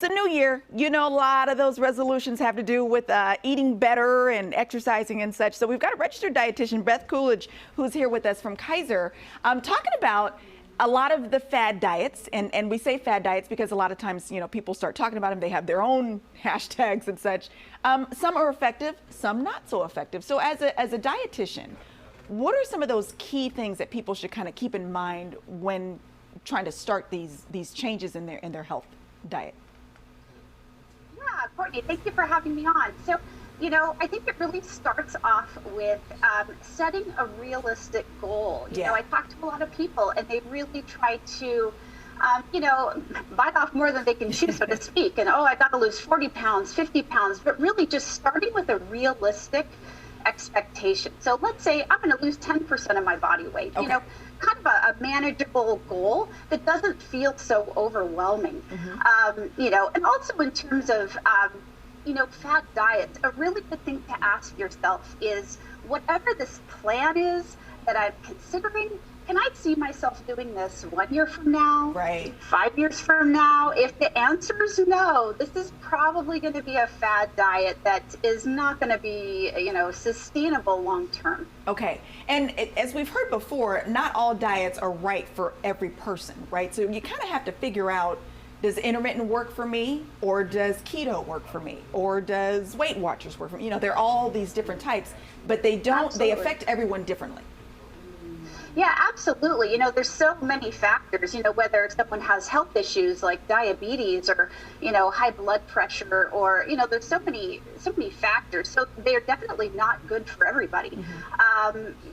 It's a new year. You know, a lot of those resolutions have to do with eating better and exercising and such. So we've got a registered dietitian, Beth Coolidge, who's here with us from Kaiser, talking about a lot of the fad diets. And we say fad diets because a lot of times, you know, people start talking about them. They have their own hashtags and such. Some are effective, some not so effective. So as a dietitian, what are some of those key things that people should kind of keep in mind when trying to start these changes in their health diet? Yeah, Courtney, thank you for having me on. So, you know, I think it really starts off with setting a realistic goal. You know, I talk to a lot of people and they really try to, you know, bite off more than they can chew, so to speak. And, oh, I got to lose 40 pounds, 50 pounds, but really just starting with a realistic expectation. So let's say I'm going to lose 10% of my body weight, you know, kind of a manageable goal that doesn't feel so overwhelming. You know, and also in terms of, you know, fad diets, a really good thing to ask yourself is, whatever this plan is that I'm considering, can I see myself doing this 1 year from now, 5 years from now? If the answer is no, this is probably going to be a fad diet that is not going to be, you know, sustainable long term. Okay. And as we've heard before, not all diets are right for every person, right? So you kind of have to figure out, does intermittent work for me, or does keto work for me, or does Weight Watchers work for me? You know, they're all these different types, but they don't, they affect everyone differently. Yeah, absolutely. You know, there's so many factors, you know, whether someone has health issues like diabetes or, you know, high blood pressure, or, you know, there's so many factors. So they're definitely not good for everybody.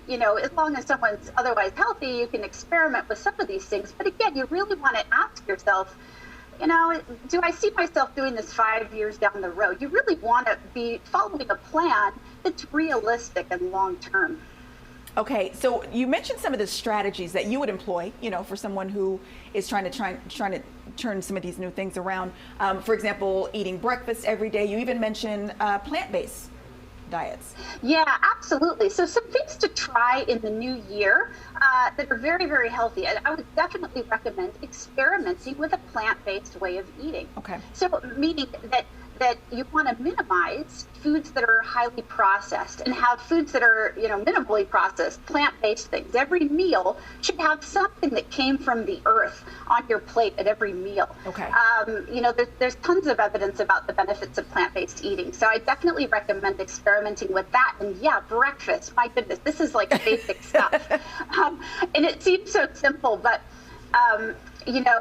You know, as long as someone's otherwise healthy, you can experiment with some of these things. But again, you really want to ask yourself, you know, do I see myself doing this 5 years down the road? You really want to be following a plan that's realistic and long term. Okay, so you mentioned some of the strategies that you would employ, you know, for someone who is trying to turn some of these new things around. For example, eating breakfast every day. You even mentioned plant-based diets. Yeah, absolutely. So some things to try in the new year that are very, very healthy. I would definitely recommend experimenting with a plant-based way of eating. Okay. So meaning that you want to minimize foods that are highly processed and have foods that are, you know, minimally processed, plant-based things. Every meal should have something that came from the earth on your plate at every meal. Okay. You know, there's tons of evidence about the benefits of plant-based eating. So I definitely recommend experimenting with that. And yeah, breakfast, my goodness, this is like basic stuff. And it seems so simple, but you know,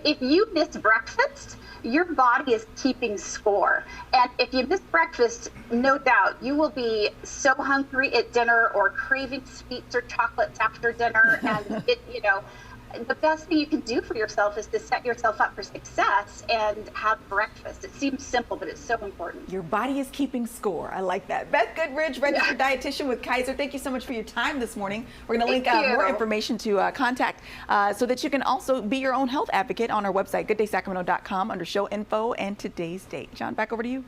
if you miss breakfast, your body is keeping score. And if you miss breakfast, no doubt you will be so hungry at dinner or craving sweets or chocolates after dinner. And it, you know, the best thing you can do for yourself is to set yourself up for success and have breakfast. It seems simple, but it's so important. Your body is keeping score. I like that. Beth Goodridge, registered dietitian with Kaiser. Thank you so much for your time this morning. We're going to link more information to contact so that you can also be your own health advocate on our website, gooddaysacramento.com, under show info and today's date. John, back over to you.